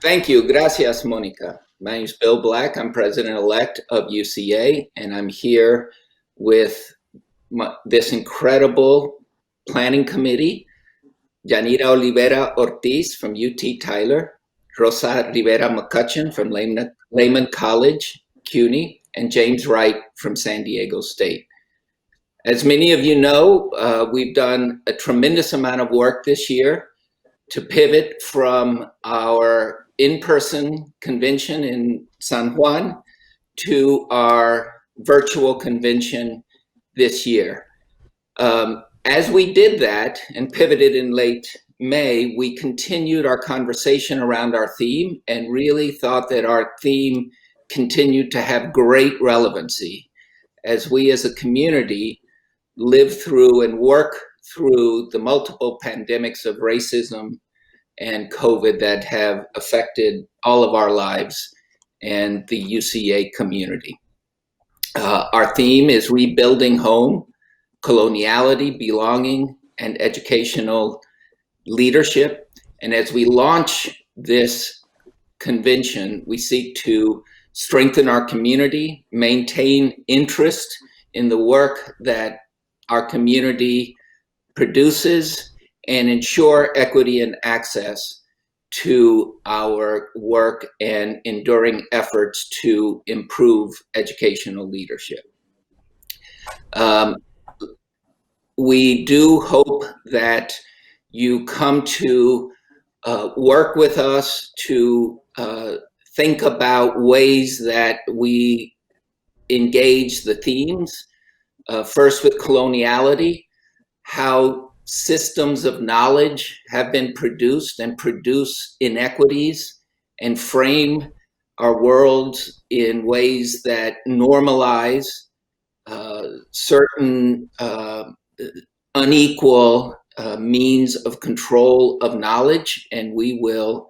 Thank you. Gracias, Monica. My name is Bill Black. I'm president-elect of UCEA, and I'm here with this incredible planning committee, Yanira Ortiz from UT Tyler, Rosa Rivera-McCutchen from Lehman College, CUNY, and James Wright from San Diego State. As many of you know, we've done a tremendous amount of work this year to pivot from our in-person convention in San Juan to our virtual convention this year. As we did that and pivoted in late May, we continued our conversation around our theme and really thought that our theme continued to have great relevancy as we as a community live through and work through the multiple pandemics of racism and COVID that have affected all of our lives and the UCA community. Our theme is rebuilding home, coloniality, belonging, and educational leadership. And as we launch this convention, we seek to strengthen our community, maintain interest in the work that our community produces, and ensure equity and access to our work and enduring efforts to improve educational leadership. We do hope that you come to work with us to think about ways that we engage the themes. First with coloniality, how systems of knowledge have been produced and produce inequities and frame our world in ways that normalize certain unequal means of control of knowledge, and we will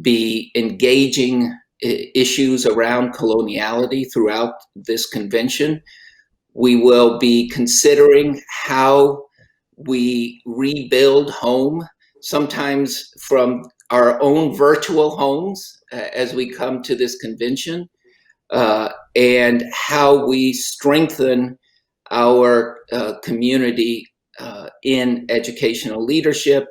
be engaging issues around coloniality throughout this convention. We will be considering how we rebuild home, sometimes from our own virtual homes as we come to this convention, and how we strengthen our community in educational leadership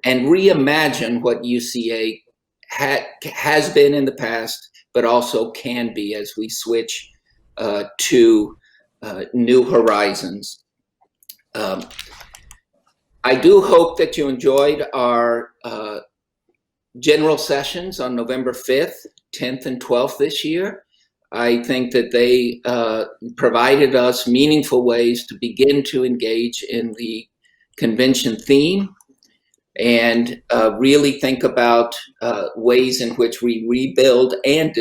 and reimagine what UCA has been in the past, but also can be as we switch to new horizons. I do hope that you enjoyed our general sessions on November 5th, 10th, and 12th this year. I think that they provided us meaningful ways to begin to engage in the convention theme and really think about ways in which we rebuild and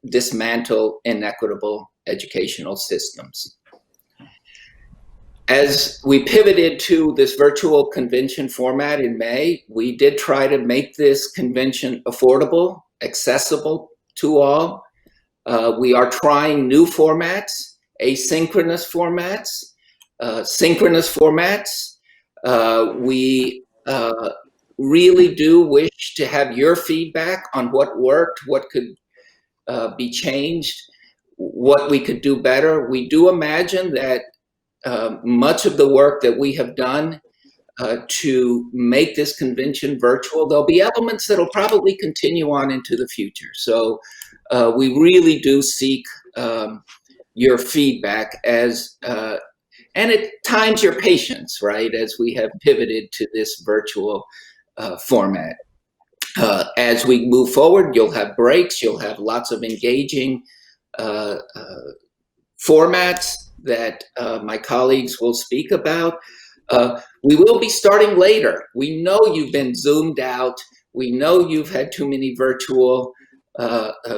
dismantle inequitable educational systems. As we pivoted to this virtual convention format in May, we did try to make this convention affordable, accessible to all. We are trying new formats, asynchronous formats, synchronous formats. We really do wish to have your feedback on what worked, what could be changed, what we could do better. We do imagine that much of the work that we have done to make this convention virtual, there'll be elements that'll probably continue on into the future. So we really do seek your feedback as, and at times your patience, right, as we have pivoted to this virtual format. As we move forward, you'll have breaks, you'll have lots of engaging formats that my colleagues will speak about. We will be starting later. We know you've been Zoomed out. We know you've had too many virtual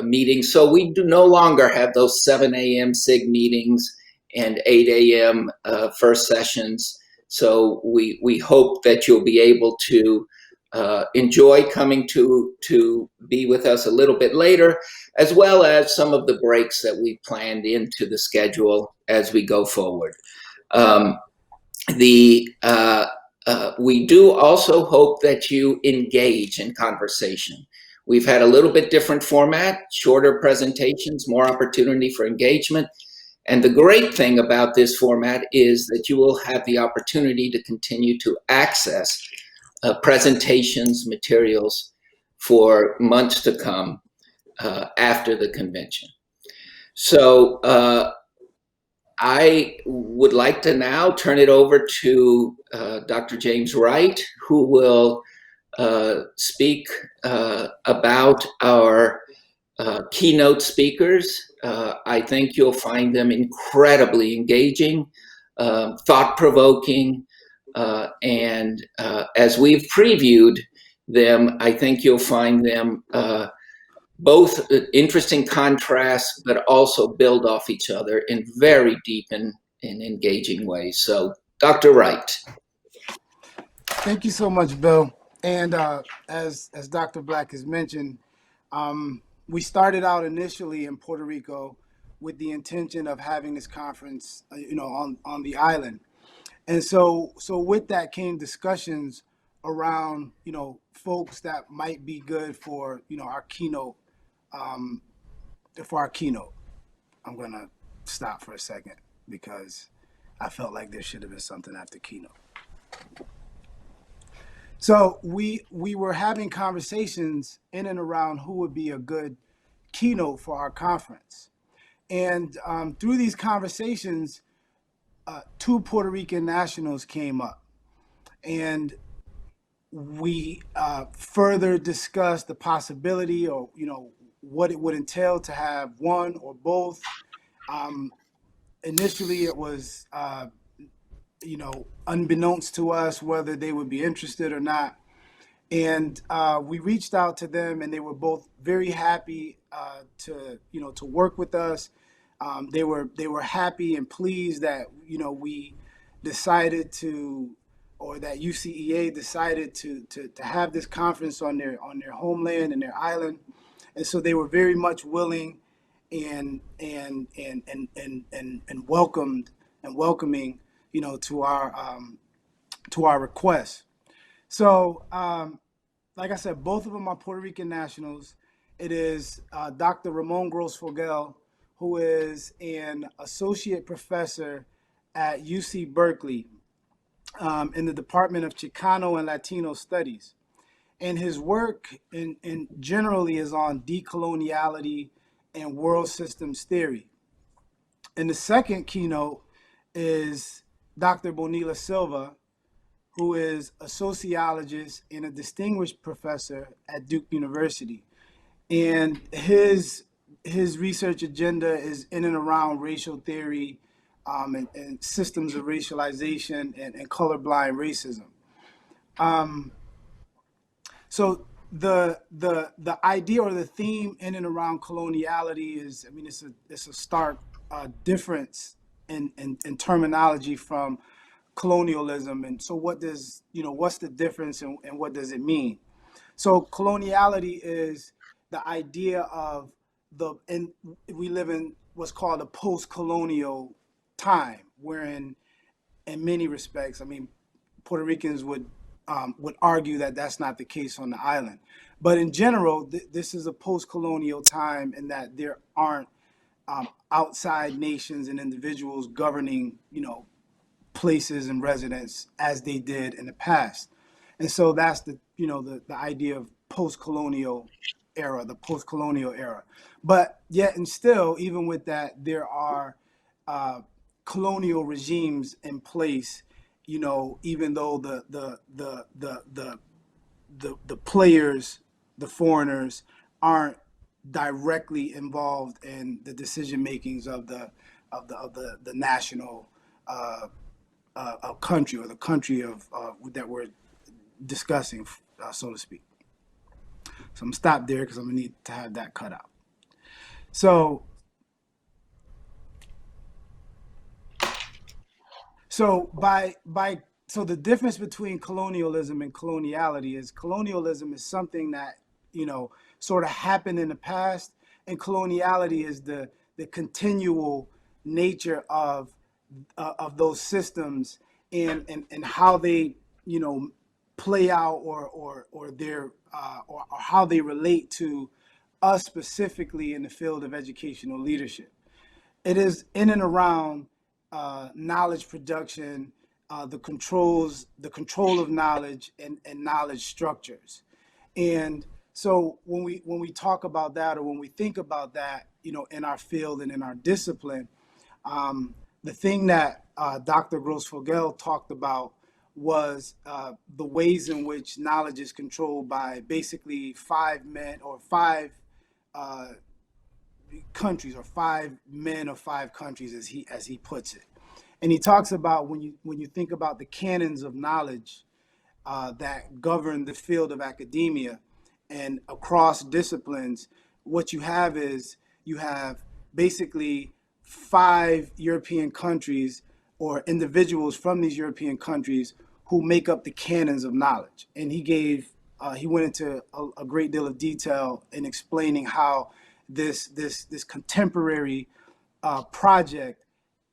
meetings, so we do no longer have those 7 a.m. SIG meetings and 8 a.m. First sessions. So we hope that you'll be able to enjoy coming to be with us a little bit later, as well as some of the breaks that we planned into the schedule as we go forward. We do also hope that you engage in conversation. We've had a little bit different format, shorter presentations, more opportunity for engagement. And the great thing about this format is that you will have the opportunity to continue to access presentations, materials for months to come after the convention. So I would like to now turn it over to Dr. James Wright, who will speak about our keynote speakers. I think you'll find them incredibly engaging, thought-provoking, and as we've previewed them, I think you'll find them both interesting contrasts, but also build off each other in very deep and engaging ways. So, Dr. Wright. Thank you so much, Bill. And as Dr. Black has mentioned, we started out initially in Puerto Rico with the intention of having this conference, on the island. And so with that came discussions around, folks that might be good for, our keynote. For our keynote, I'm gonna stop for a second because I felt like there should have been something after keynote. So we were having conversations in and around who would be a good keynote for our conference. And through these conversations, two Puerto Rican nationals came up. And we further discussed the possibility or, what it would entail to have one or both. Initially, it was, unbeknownst to us whether they would be interested or not. And we reached out to them, and they were both very happy to work with us. They were happy and pleased that we decided to, or that UCEA decided to have this conference on their homeland and their island, and so they were very much willing and welcomed and welcoming to our request. So, like I said, both of them are Puerto Rican nationals. It is Dr. Ramon Gross-Fogel, who is an associate professor at UC Berkeley in the Department of Chicano and Latino Studies. And his work in generally is on decoloniality and world systems theory. And the second keynote is Dr. Bonilla Silva, who is a sociologist and a distinguished professor at Duke University. And his research agenda is in and around racial theory and systems of racialization and colorblind racism. So the idea or the theme in and around coloniality is, it's a stark difference in terminology from colonialism. And so what's the difference and what does it mean? So coloniality is the idea of and we live in what's called a post-colonial time, wherein in many respects, Puerto Ricans would argue that that's not the case on the island. But in general, this is a post-colonial time in that there aren't outside nations and individuals governing, places and residents as they did in the past. And so that's the idea of post-colonial era, the post-colonial era. But yet and still, even with that, there are colonial regimes in place, even though the players, the foreigners, aren't directly involved in the decision makings of the national country, or the country of that we're discussing, so to speak. So I'm gonna stop there because I'm gonna need to have that cut out. So so the difference between colonialism and coloniality is colonialism is something that sort of happened in the past, and coloniality is the continual nature of those systems and how they play out or their or how they relate to us specifically in the field of educational leadership. It is in and around knowledge production, the control of knowledge, and knowledge structures. And so when we talk about that, or when we think about that, in our field and in our discipline, the thing that Dr. Grossfogel talked about was the ways in which knowledge is controlled by basically five men or five uh, countries, or five men of five countries, as he puts it. And he talks about when you think about the canons of knowledge that govern the field of academia and across disciplines, what you have is you have basically five European countries or individuals from these European countries who make up the canons of knowledge. And he went into a great deal of detail in explaining how this contemporary project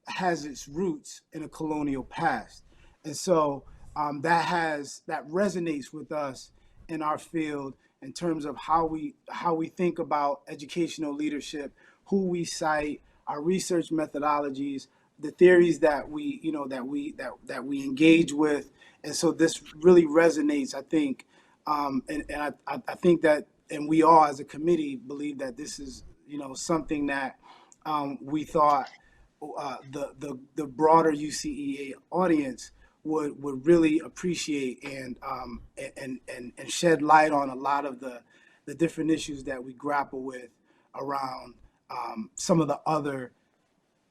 has its roots in a colonial past. And so that resonates with us in our field in terms of how we think about educational leadership, who we cite, our research methodologies, the theories that we engage with. And so this really resonates, I think, and I think that, and we all as a committee believe that this is something that we thought the broader UCEA audience would really appreciate, and shed light on a lot of the different issues that we grapple with around some of the other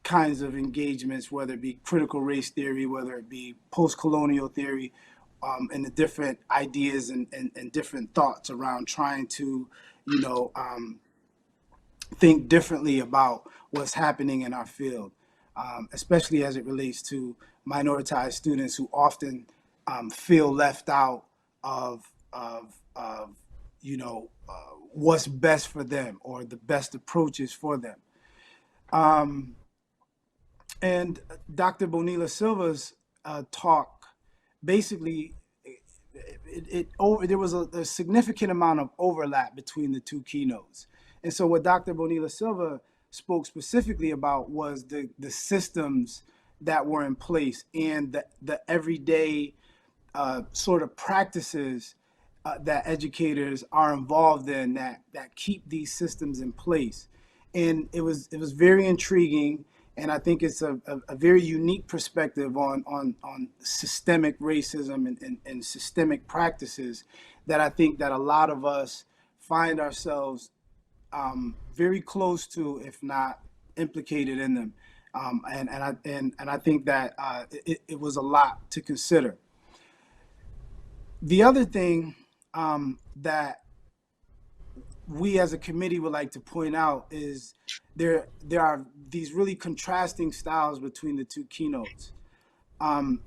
kinds of engagements, whether it be critical race theory, whether it be post-colonial theory, and the different ideas and different thoughts around trying to, think differently about what's happening in our field, especially as it relates to minoritized students who often feel left out of what's best for them or the best approaches for them. And Dr. Bonilla Silva's talk basically there was a significant amount of overlap between the two keynotes. And so what Dr. Bonilla Silva spoke specifically about was the systems that were in place and the everyday sort of practices that educators are involved in that keep these systems in place. And it was very intriguing, and I think it's a very unique perspective on systemic racism and systemic practices that I think that a lot of us find ourselves very close to, if not implicated in them. And I think that it was a lot to consider. The other thing that we as a committee would like to point out is there are these really contrasting styles between the two keynotes. And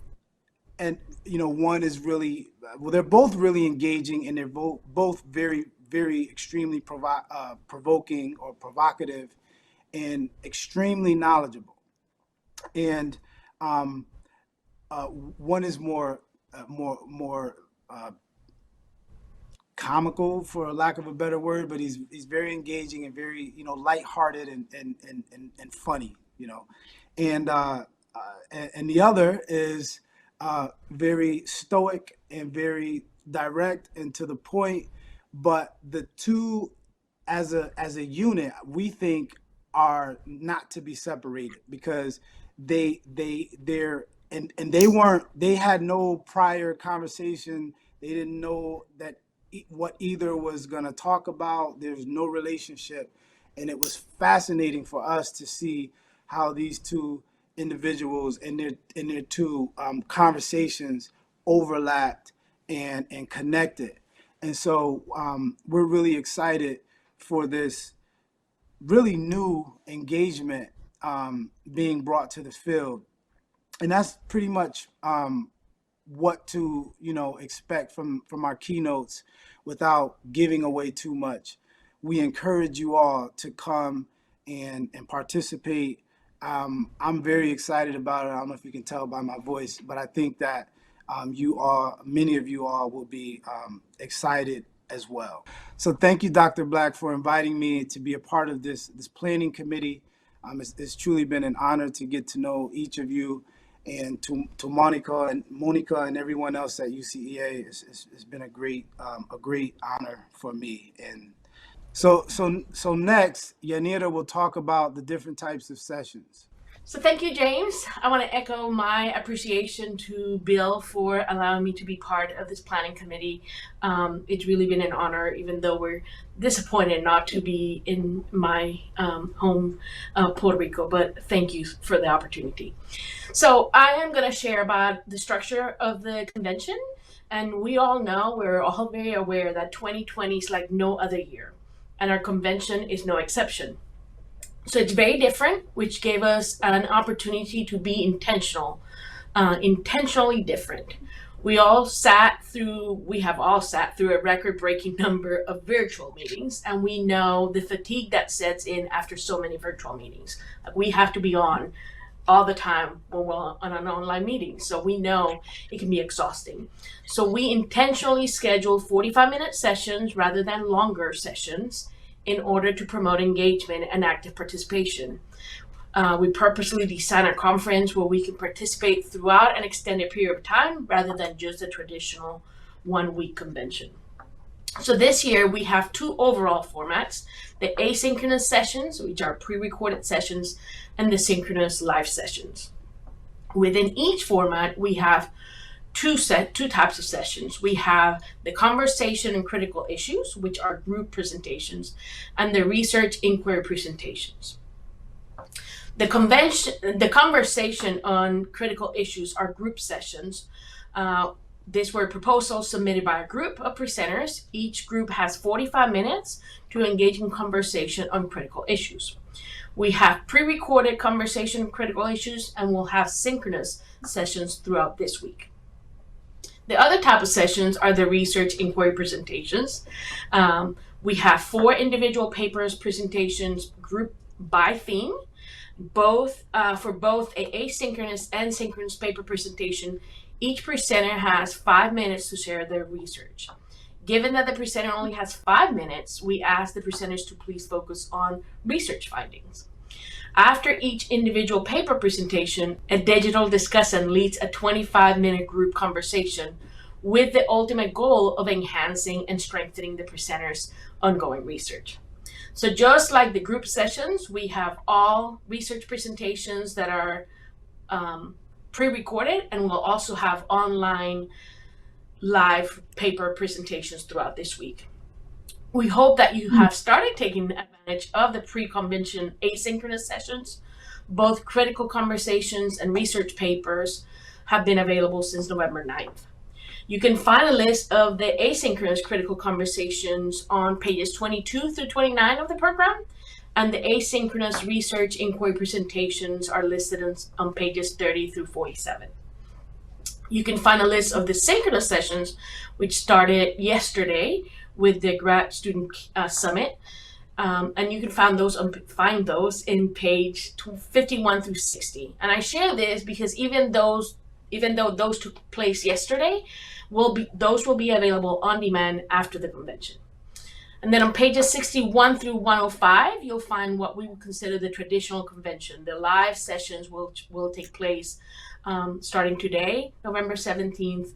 one is really, well, they're both really engaging, and they're both very, very extremely provoking or provocative, and extremely knowledgeable. And one is more comical, for lack of a better word, but he's very engaging and very lighthearted and funny, and and the other is very stoic and very direct and to the point. But the two, as a unit, we think are not to be separated, because they're and they had no prior conversation. They didn't know that what either was going to talk about. There's no relationship, and it was fascinating for us to see how these two individuals and their two conversations overlapped and connected. And so we're really excited for this really new engagement being brought to the field. And that's pretty much what to expect from our keynotes without giving away too much. We encourage you all to come and participate. I'm very excited about it. I don't know if you can tell by my voice, but I think that many of you all will be excited as well. So thank you, Dr. Black, for inviting me to be a part of this planning committee. It's truly been an honor to get to know each of you, and to Monica and everyone else at UCEA. It's been a great honor for me. And so next, Yanira will talk about the different types of sessions. So thank you, James. I want to echo my appreciation to Bill for allowing me to be part of this planning committee. It's really been an honor, even though we're disappointed not to be in my home, Puerto Rico, but thank you for the opportunity. So I am going to share about the structure of the convention. And we all know, we're all very aware that 2020 is like no other year, and our convention is no exception. So it's very different, which gave us an opportunity to be intentionally different. We have all sat through a record-breaking number of virtual meetings, and we know the fatigue that sets in after so many virtual meetings. We have to be on all the time when we're on an online meeting, so we know it can be exhausting. So we intentionally scheduled 45-minute sessions rather than longer sessions, in order to promote engagement and active participation. We purposely designed a conference where we can participate throughout an extended period of time rather than just a traditional one-week convention. So this year we have two overall formats: the asynchronous sessions, which are pre-recorded sessions, and the synchronous live sessions. Within each format, we have two types of sessions. We have the conversation and critical issues, which are group presentations, and the research inquiry presentations. The conversation on critical issues are group sessions. These were proposals submitted by a group of presenters. Each group has 45 minutes to engage in conversation on critical issues. We have pre-recorded conversation on critical issues, and we'll have synchronous sessions throughout this week. The other type of sessions are the research inquiry presentations. We have 4 individual papers presentations grouped by theme, for both an asynchronous and synchronous paper presentation. Each presenter has 5 minutes to share their research. Given that the presenter only has 5 minutes, we ask the presenters to please focus on research findings. After each individual paper presentation, a digital discussant leads a 25-minute group conversation with the ultimate goal of enhancing and strengthening the presenter's ongoing research. So just like the group sessions, we have all research presentations that are pre-recorded, and we'll also have online live paper presentations throughout this week. We hope that you have started taking advantage of the pre-convention asynchronous sessions. Both critical conversations and research papers have been available since November 9th. You can find a list of the asynchronous critical conversations on pages 22 through 29 of the program, and the asynchronous research inquiry presentations are listed on pages 30 through 47. You can find a list of the synchronous sessions, which started yesterday with the grad student summit, and you can find those in page 51 through 60. And I share this because even though those took place yesterday, those will be available on demand after the convention. And then on pages 61 through 105, you'll find what we would consider the traditional convention. The live sessions will take place starting today, November 17th,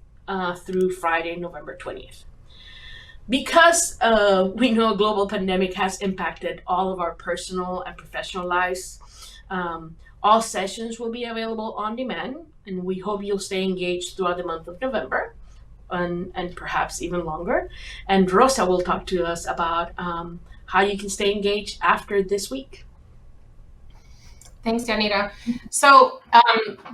through Friday, November 20th. Because we know a global pandemic has impacted all of our personal and professional lives, all sessions will be available on demand, and we hope you'll stay engaged throughout the month of November and perhaps even longer. And Rosa will talk to us about how you can stay engaged after this week. Thanks, Yanira. So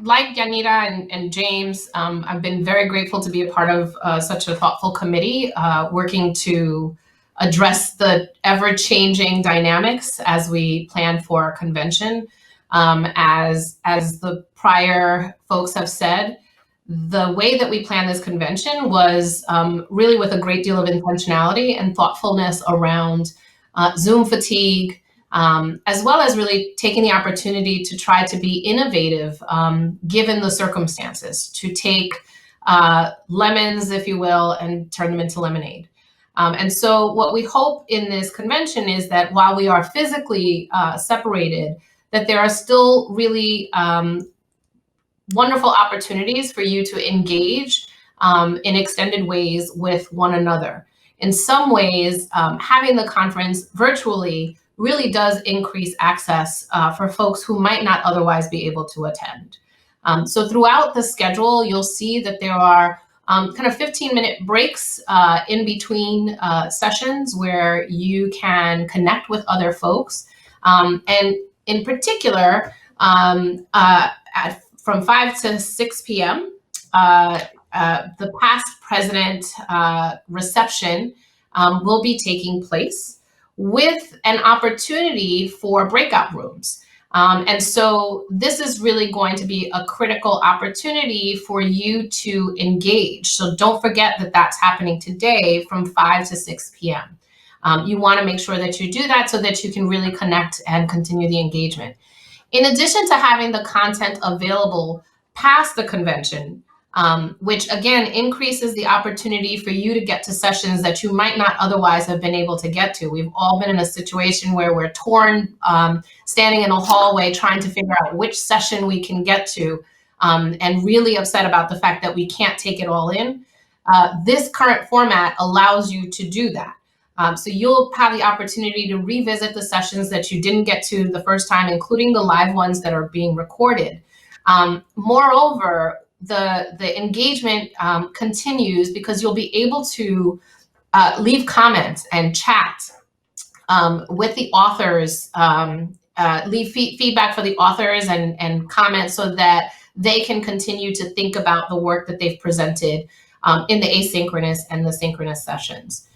like Yanira and James, I've been very grateful to be a part of such a thoughtful committee working to address the ever-changing dynamics as we plan for our convention. As the prior folks have said, the way that we planned this convention was really with a great deal of intentionality and thoughtfulness around Zoom fatigue, as well as really taking the opportunity to try to be innovative given the circumstances, to take lemons, if you will, and turn them into lemonade. And so what we hope in this convention is that while we are physically separated, that there are still really wonderful opportunities for you to engage in extended ways with one another. In some ways, having the conference virtually really does increase access for folks who might not otherwise be able to attend. So throughout the schedule, you'll see that there are kind of 15-minute breaks in between sessions where you can connect with other folks. And in particular, from 5 to 6 p.m., the past president reception will be taking place with an opportunity for breakout rooms. And so this is really going to be a critical opportunity for you to engage. So don't forget that that's happening today from 5 to 6 p.m. You want to make sure that you do that so that you can really connect and continue the engagement. In addition to having the content available past the convention, which again increases the opportunity for you to get to sessions that you might not otherwise have been able to get to. We've all been in a situation where we're torn, standing in a hallway trying to figure out which session we can get to, and really upset about the fact that we can't take it all in. This current format allows you to do that. So you'll have the opportunity to revisit the sessions that you didn't get to the first time, including the live ones that are being recorded. Moreover, the engagement continues because you'll be able to leave comments and chat with the authors, leave feedback for the authors and comments so that they can continue to think about the work that they've presented in the asynchronous and the synchronous sessions.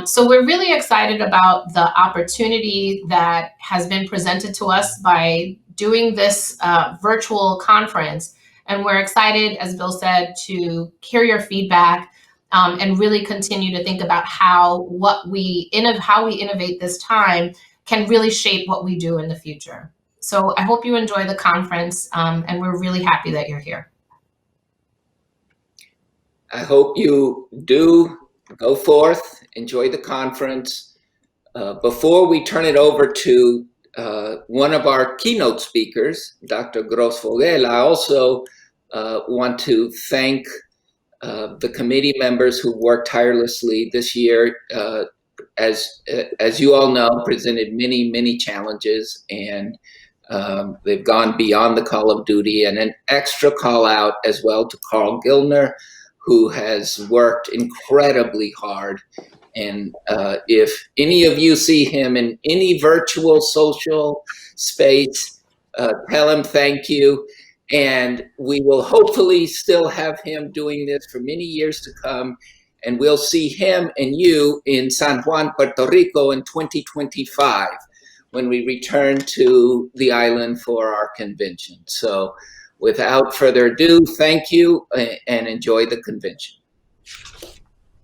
So we're really excited about the opportunity that has been presented to us by doing this virtual conference. And we're excited, as Bill said, to hear your feedback and really continue to think about how we innovate this time can really shape what we do in the future. So I hope you enjoy the conference, and we're really happy that you're here. I hope you do go forth, enjoy the conference. Before we turn it over to one of our keynote speakers, Dr. Gross-Fogel, I also want to thank the committee members who worked tirelessly this year. As you all know, presented many challenges, and they've gone beyond the call of duty. And an extra call out as well to Carl Gilner, who has worked incredibly hard. And if any of you see him in any virtual social space, tell him thank you. And we will hopefully still have him doing this for many years to come. And we'll see him and you in San Juan, Puerto Rico in 2025 when we return to the island for our convention. So without further ado, thank you and enjoy the convention.